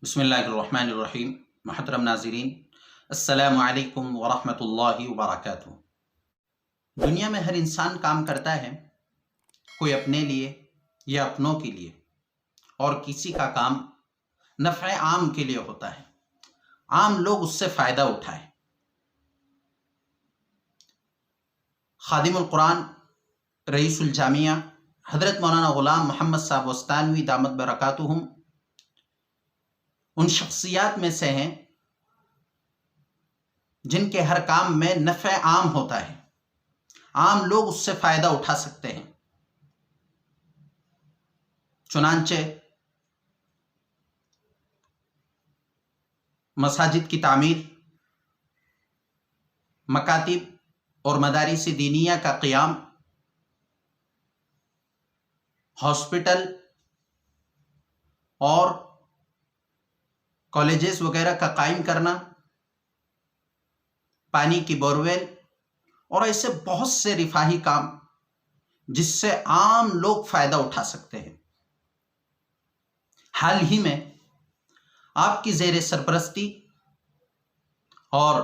بسم اللہ الرحمن الرحیم۔ محترم ناظرین، السلام علیکم ورحمۃ اللہ وبرکاتہ۔ دنیا میں ہر انسان کام کرتا ہے، کوئی اپنے لیے یا اپنوں کے لیے، اور کسی کا کام نفع عام کے لیے ہوتا ہے، عام لوگ اس سے فائدہ اٹھائیں۔ خادم القرآن رئیس الجامعہ حضرت مولانا غلام محمد صاحب وستانوی دامت برکاتہم ان شخصیات میں سے ہیں جن کے ہر کام میں نفع عام ہوتا ہے، عام لوگ اس سے فائدہ اٹھا سکتے ہیں۔ چنانچہ مساجد کی تعمیر، مکاتب اور مدارس دینیہ کا قیام، ہاسپٹل اور کالجز وغیرہ کا قائم کرنا، پانی کی بورویل اور ایسے بہت سے رفاہی کام جس سے عام لوگ فائدہ اٹھا سکتے ہیں۔ حال ہی میں آپ کی زیر سرپرستی اور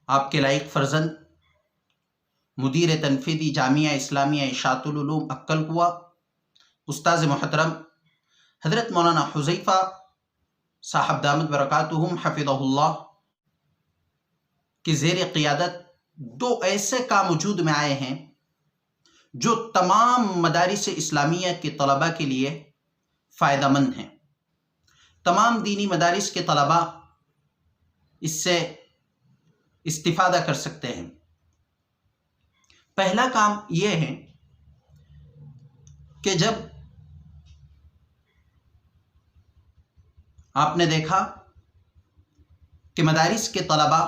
آپ کے لائق فرزند مدیر تنفیذی جامعہ اسلامیہ اشاعت العلوم اکل کوہ استاذ محترم حضرت مولانا حذیفہ صاحب دامت برکاتہم حفظہ اللہ کی زیر قیادت دو ایسے کام وجود میں آئے ہیں جو تمام مدارس اسلامیہ کے طلباء کے لیے فائدہ مند ہیں۔ تمام دینی مدارس کے طلباء اس سے استفادہ کر سکتے ہیں۔ پہلا کام یہ ہے کہ جب آپ نے دیکھا کہ مدارس کے طلباء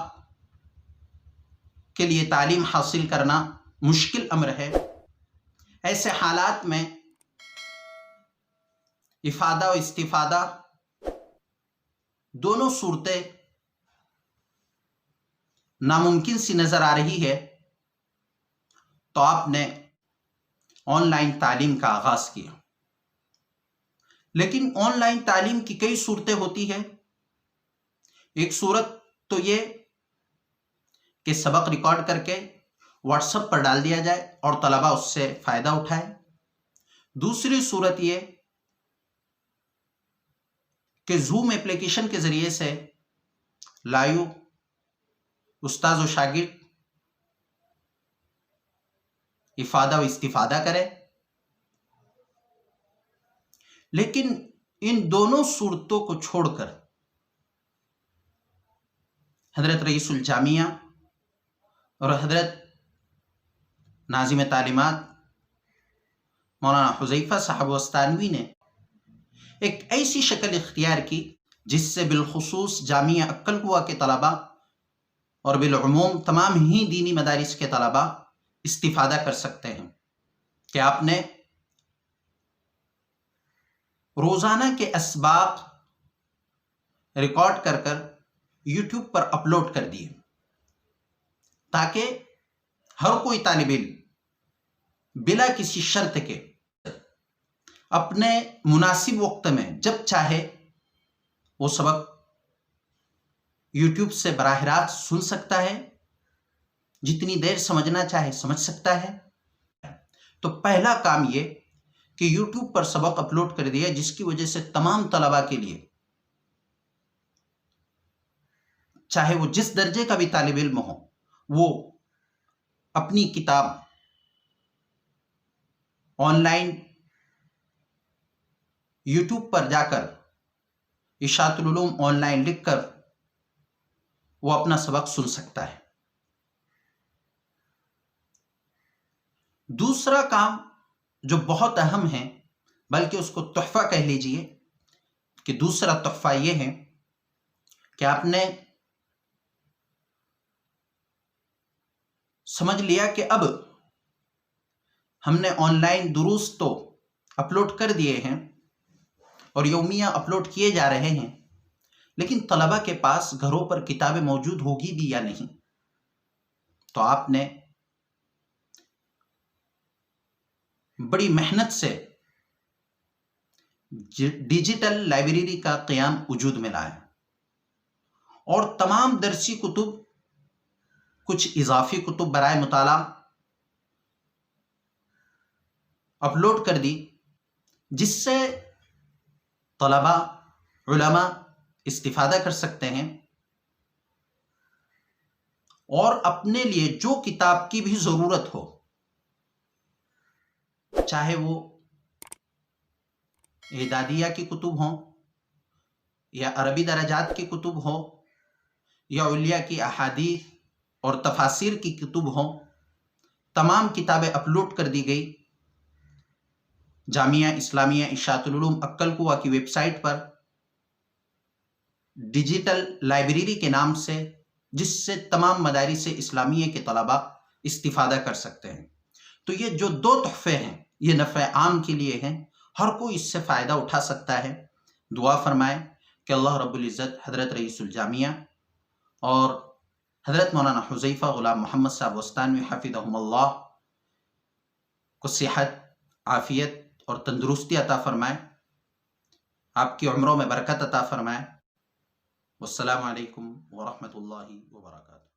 کے لیے تعلیم حاصل کرنا مشکل امر ہے، ایسے حالات میں افادہ و استفادہ دونوں صورتیں ناممکن سی نظر آ رہی ہے، تو آپ نے آن لائن تعلیم کا آغاز کیا۔ لیکن آن لائن تعلیم کی کئی صورتیں ہوتی ہیں۔ ایک صورت تو یہ کہ سبق ریکارڈ کر کے واٹس ایپ پر ڈال دیا جائے اور طلباء اس سے فائدہ اٹھائے۔ دوسری صورت یہ کہ زوم اپلیکیشن کے ذریعے سے لائیو استاذ و شاگرد افادہ و استفادہ کرے۔ لیکن ان دونوں صورتوں کو چھوڑ کر حضرت رئیس الجامعہ اور حضرت ناظم تعلیمات مولانا حذیفہ صاحب وستانوی نے ایک ایسی شکل اختیار کی جس سے بالخصوص جامعہ اکل کوہ کے طلباء اور بالعموم تمام ہی دینی مدارس کے طلباء استفادہ کر سکتے ہیں، کہ آپ نے روزانہ کے اسباق ریکارڈ کر کر یوٹیوب پر اپلوڈ کر دیے، تاکہ ہر کوئی طالب علم بلا کسی شرط کے اپنے مناسب وقت میں جب چاہے وہ سبق یوٹیوب سے براہ راست سن سکتا ہے، جتنی دیر سمجھنا چاہے سمجھ سکتا ہے۔ تو پہلا کام یہ کہ یوٹیوب پر سبق اپلوڈ کر دیا، جس کی وجہ سے تمام طلباء کے لیے، چاہے وہ جس درجے کا بھی طالب علم ہو، وہ اپنی کتاب آن لائن یوٹیوب پر جا کر اشاعت العلوم آن لائن لکھ کر وہ اپنا سبق سن سکتا ہے۔ دوسرا کام جو بہت اہم ہے، بلکہ اس کو تحفہ کہہ لیجئے، کہ دوسرا تحفہ یہ ہے کہ آپ نے سمجھ لیا کہ اب ہم نے آن لائن دروس تو اپلوڈ کر دیے ہیں اور یومیہ اپلوڈ کیے جا رہے ہیں، لیکن طلباء کے پاس گھروں پر کتابیں موجود ہوگی بھی یا نہیں۔ تو آپ نے بڑی محنت سے ڈیجیٹل لائبریری کا قیام وجود میں لایا اور تمام درسی کتب، کچھ اضافی کتب برائے مطالعہ اپلوڈ کر دی، جس سے طلباء، علماء استفادہ کر سکتے ہیں اور اپنے لیے جو کتاب کی بھی ضرورت ہو، چاہے وہ اعدادیہ کی کتب ہوں یا عربی درجات کی کتب ہو یا اولیاء کی احادیث اور تفاسیر کی کتب ہوں، تمام کتابیں اپلوڈ کر دی گئی جامعہ اسلامیہ اشاعت العلوم عکل کوہ کی ویب سائٹ پر ڈیجیٹل لائبریری کے نام سے، جس سے تمام مدارس اسلامیہ کے طلباء استفادہ کر سکتے ہیں۔ تو یہ جو دو تحفے ہیں یہ نفع عام کے لیے ہیں، ہر کوئی اس سے فائدہ اٹھا سکتا ہے۔ دعا فرمائیں کہ اللہ رب العزت حضرت رئیس الجامعہ اور حضرت مولانا حذیفہ غلام محمد صاحب وستانوی حفظہم اللہ کو صحت، عافیت اور تندرستی عطا فرمائے، آپ کی عمروں میں برکت عطا فرمائے۔ والسلام علیکم ورحمۃ اللہ وبرکاتہ۔